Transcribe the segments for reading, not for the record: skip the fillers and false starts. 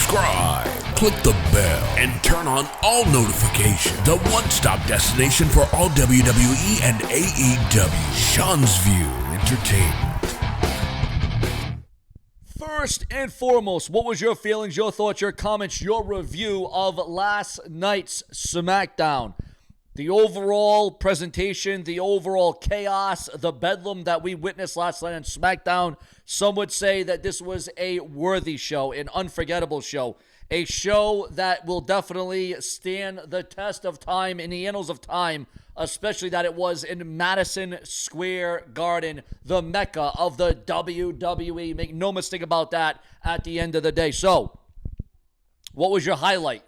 subscribe, click the bell, and turn on all notifications. The one-stop destination for all WWE and AEW. Sean's View Entertainment. First and foremost, what was your feelings, your thoughts, your comments, your review of last night's SmackDown? The overall presentation, the overall chaos, the bedlam that we witnessed last night on SmackDown. Some would say that this was a worthy show, an unforgettable show, a show that will definitely stand the test of time in the annals of time, especially that it was in Madison Square Garden, the mecca of the WWE. Make no mistake about that at the end of the day. So, what was your highlight?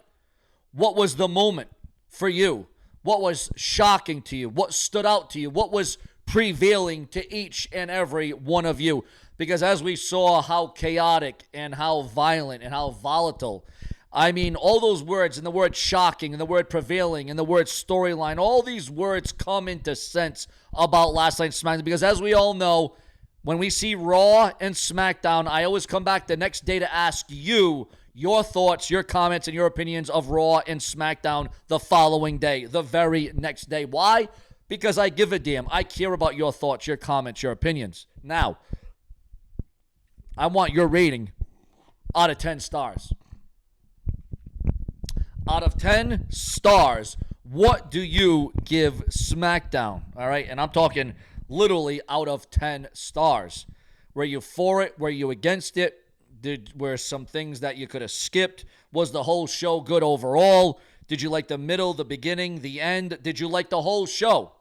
What was the moment for you? What was shocking to you? What stood out to you? What was prevailing to each and every one of you? Because as we saw how chaotic and how violent and how volatile, I mean, all those words and the word shocking and the word prevailing and the word storyline, all these words come into sense about last night's SmackDown. Because as we all know, when we see Raw and SmackDown, I always come back the next day to ask you your thoughts, your comments, and your opinions of Raw and SmackDown the following day, the very next day. Why? Because I give a damn. I care about your thoughts, your comments, your opinions. Now, I want your rating out of 10 stars. Out of 10 stars, what do you give SmackDown? All right, and I'm talking literally out of 10 stars. Were you for it? Were you against it? Were some things that you could have skipped? Was the whole show good overall? Did you like the middle, the beginning, the end? Did you like the whole show?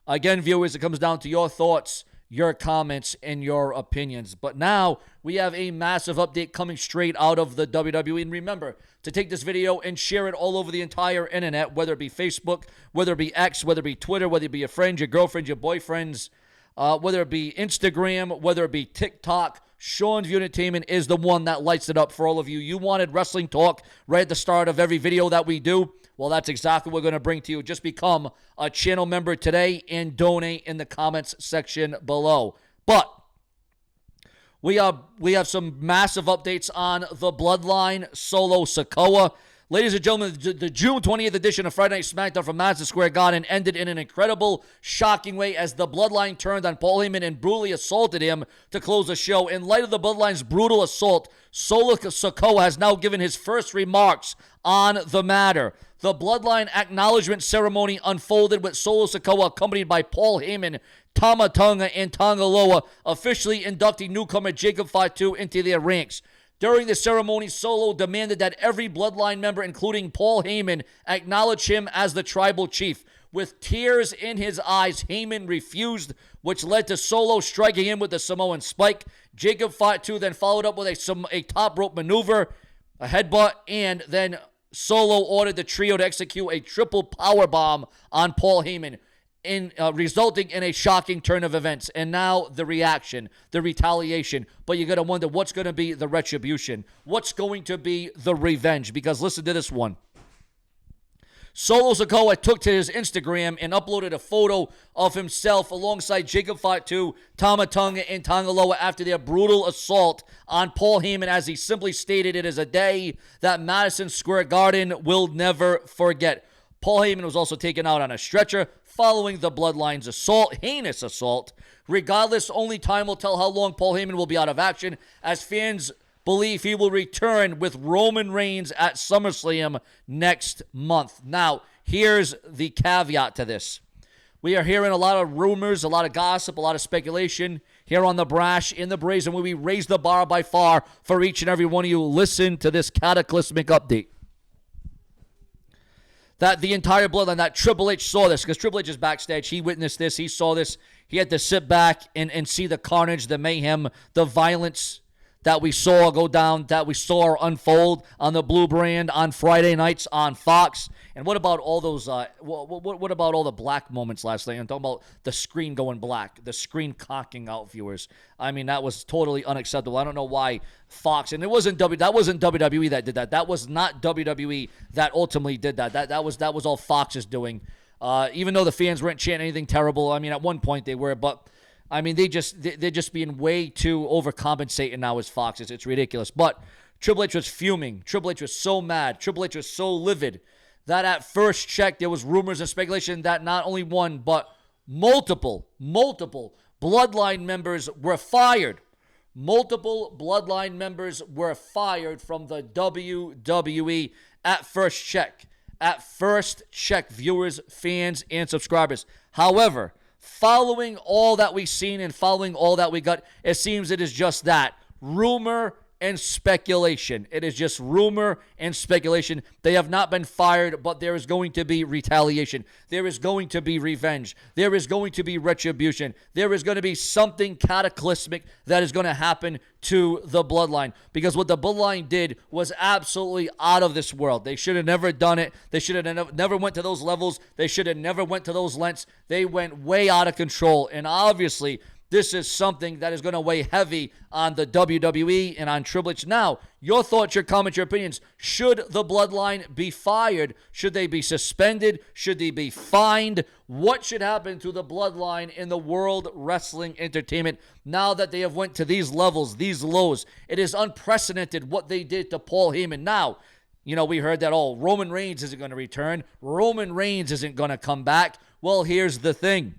Again, viewers, it comes down to your thoughts, your comments, and your opinions. But now we have a massive update coming straight out of the WWE. And remember to take this video and share it all over the entire internet, whether it be Facebook, whether it be X, whether it be Twitter, whether it be your friends, your girlfriends, your boyfriends, whether it be Instagram, whether it be TikTok. Sean's View Entertainment is the one that lights it up for all of you. You wanted wrestling talk right at the start of every video that we do? Well, that's exactly what we're going to bring to you. Just become a channel member today and donate in the comments section below. But we have some massive updates on the BloodLine Solo Sikoa. Ladies and gentlemen, the June 20th edition of Friday Night SmackDown from Madison Square Garden ended in an incredible, shocking way as the Bloodline turned on Paul Heyman and brutally assaulted him to close the show. In light of the Bloodline's brutal assault, Solo Sikoa has now given his first remarks on the matter. The Bloodline acknowledgement ceremony unfolded with Solo Sikoa accompanied by Paul Heyman, Tama Tonga, and Tonga Loa, officially inducting newcomer Jacob Fatu into their ranks. During the ceremony, Solo demanded that every Bloodline member, including Paul Heyman, acknowledge him as the tribal chief. With tears in his eyes, Heyman refused, which led to Solo striking him with the Samoan spike. Jacob Fatu then followed up with a top rope maneuver, a headbutt, and then Solo ordered the trio to execute a triple powerbomb on Paul Heyman, resulting in a shocking turn of events. And now the reaction, the retaliation. But you got to wonder what's going to be the retribution. What's going to be the revenge? Because listen to this one. Solo Sikoa took to his Instagram and uploaded a photo of himself alongside Jacob Fatu, Tama Tonga, and Tonga Loa after their brutal assault on Paul Heyman, as he simply stated, "It is a day that Madison Square Garden will never forget." Paul Heyman was also taken out on a stretcher following the Bloodline's assault, heinous assault. Regardless, only time will tell how long Paul Heyman will be out of action, as fans believe he will return with Roman Reigns at SummerSlam next month. Now, here's the caveat to this. We are hearing a lot of rumors, a lot of gossip, a lot of speculation here on the Brash in the Brazen, where we raise the bar by far for each and every one of you. Listen to this cataclysmic update. That the entire Bloodline, that Triple H saw this, because Triple H is backstage. He witnessed this. He saw this. He had to sit back and see the carnage, the mayhem, the violence that we saw go down, that we saw unfold on the Blue Brand on Friday nights on Fox. And what about all those, what about all the black moments last night? I'm talking about the screen going black, the screen cocking out, viewers. I mean, that was totally unacceptable. I don't know why Fox, and that wasn't WWE that did that. That was not WWE that ultimately did that. That was all Fox's doing. Even though the fans weren't chanting anything terrible. I mean, at one point they were, but I mean, they're just being way too overcompensating now as Fox. It's ridiculous. But Triple H was fuming. Triple H was so mad. Triple H was so livid that at first check, there was rumors and speculation that not only one, but multiple Bloodline members were fired. Multiple Bloodline members were fired from the WWE at first check. At first check, viewers, fans, and subscribers. However, following all that we've seen and following all that we got, it seems it is just that. Rumor and speculation. It is just rumor and speculation. They have not been fired, but there is going to be retaliation. There is going to be revenge. There is going to be retribution. There is going to be something cataclysmic that is going to happen to the Bloodline, because what the Bloodline did was absolutely out of this world. They should have never done it. They should have never went to those levels. They should have never went to those lengths. They went way out of control, and obviously this is something that is going to weigh heavy on the WWE and on Triple H. Now, your thoughts, your comments, your opinions. Should the Bloodline be fired? Should they be suspended? Should they be fined? What should happen to the Bloodline in the World Wrestling Entertainment now that they have went to these levels, these lows? It is unprecedented what they did to Paul Heyman. Now, we heard that, Roman Reigns isn't going to return. Roman Reigns isn't going to come back. Well, here's the thing.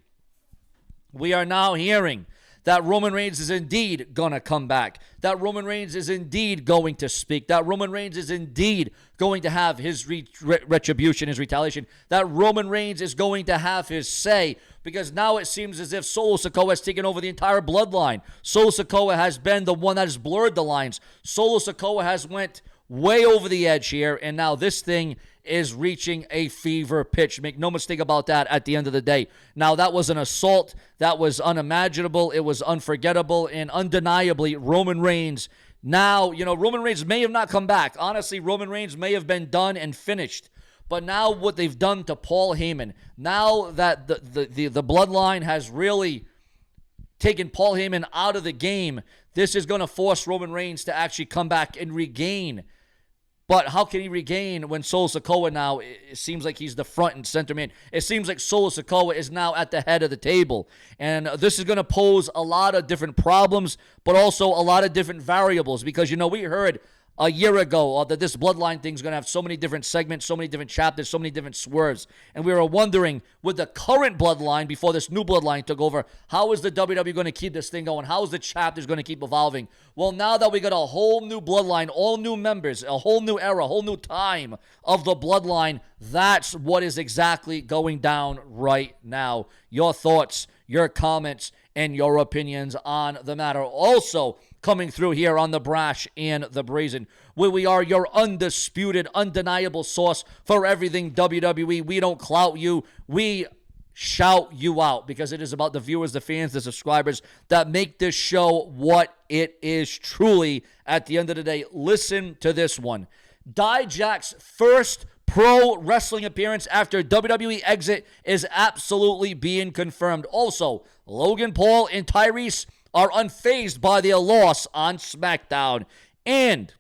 We are now hearing that Roman Reigns is indeed going to come back, that Roman Reigns is indeed going to speak, that Roman Reigns is indeed going to have his retribution, his retaliation, that Roman Reigns is going to have his say, because now it seems as if Solo Sikoa has taken over the entire Bloodline. Solo Sikoa has been the one that has blurred the lines. Solo Sikoa has went way over the edge here, and now this thing is reaching a fever pitch. Make no mistake about that at the end of the day. Now, that was an assault. That was unimaginable. It was unforgettable, and undeniably, Roman Reigns. Now, Roman Reigns may have not come back. Honestly, Roman Reigns may have been done and finished. But now what they've done to Paul Heyman, now that the Bloodline has really taken Paul Heyman out of the game, this is going to force Roman Reigns to actually come back and regain. But how can he regain when Solo Sikoa now, it seems like he's the front and center man. It seems like Solo Sikoa is now at the head of the table. And this is going to pose a lot of different problems, but also a lot of different variables. Because, we heard a year ago that this Bloodline thing is going to have so many different segments, so many different chapters, so many different swerves. And we were wondering, with the current Bloodline, before this new Bloodline took over, how is the WWE going to keep this thing going? How is the chapters going to keep evolving? Well, now that we got a whole new Bloodline, all new members, a whole new era, a whole new time of the Bloodline, that's what is exactly going down right now. Your thoughts, your comments, and your opinions on the matter. Also, coming through here on the Brash and the Brazen, where we are your undisputed, undeniable source for everything WWE. We don't clout you. We shout you out, because it is about the viewers, the fans, the subscribers that make this show what it is truly at the end of the day. Listen to this one. Dijak's first pro wrestling appearance after WWE exit is absolutely being confirmed. Also, Logan Paul and Tyrese are unfazed by their loss on SmackDown. And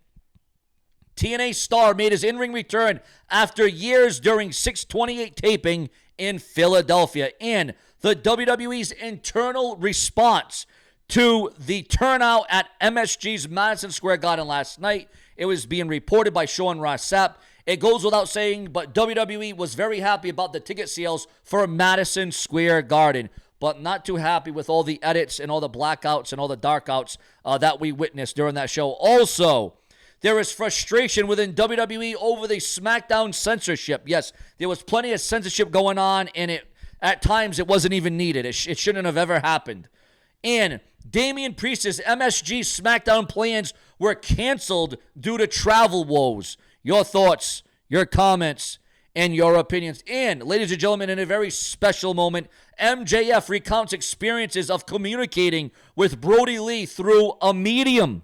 TNA star made his in-ring return after years during 6/28 taping in Philadelphia. And the WWE's internal response to the turnout at MSG's Madison Square Garden last night. It was being reported by Sean Ross Sapp. It goes without saying, but WWE was very happy about the ticket sales for Madison Square Garden, but not too happy with all the edits and all the blackouts and all the darkouts that we witnessed during that show. Also, there is frustration within WWE over the SmackDown censorship. Yes, there was plenty of censorship going on, and at times it wasn't even needed. It shouldn't have ever happened. And Damian Priest's MSG SmackDown plans were canceled due to travel woes. Your thoughts, your comments, and your opinions. And, ladies and gentlemen, in a very special moment, MJF recounts experiences of communicating with Brody Lee through a medium.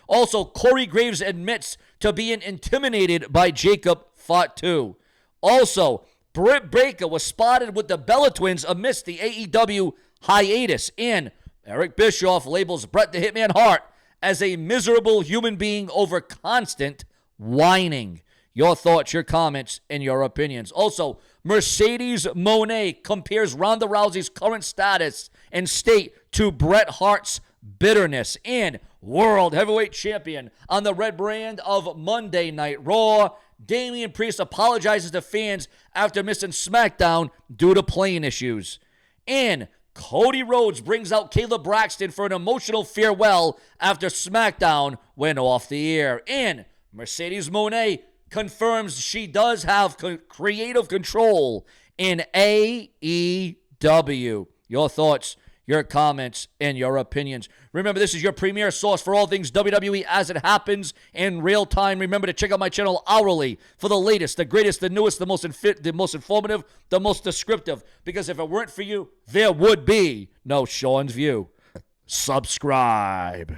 Also, Corey Graves admits to being intimidated by Jacob Fatu. Also, Britt Baker was spotted with the Bella Twins amidst the AEW hiatus. And Eric Bischoff labels Bret the Hitman Hart as a miserable human being over constant whining. Your thoughts, your comments, and your opinions. Also, Mercedes Moné compares Ronda Rousey's current status and state to Bret Hart's bitterness. And World Heavyweight Champion on the red brand of Monday Night Raw. Damian Priest apologizes to fans after missing SmackDown due to plane issues. And Cody Rhodes brings out Kayla Braxton for an emotional farewell after SmackDown went off the air. And Mercedes Moné confirms she does have creative control in AEW. Your thoughts, your comments, and your opinions. Remember, this is your premier source for all things WWE as it happens in real time. Remember to check out my channel hourly for the latest, the greatest, the newest, the most informative, the most descriptive. Because if it weren't for you, there would be no Sean's View. Subscribe.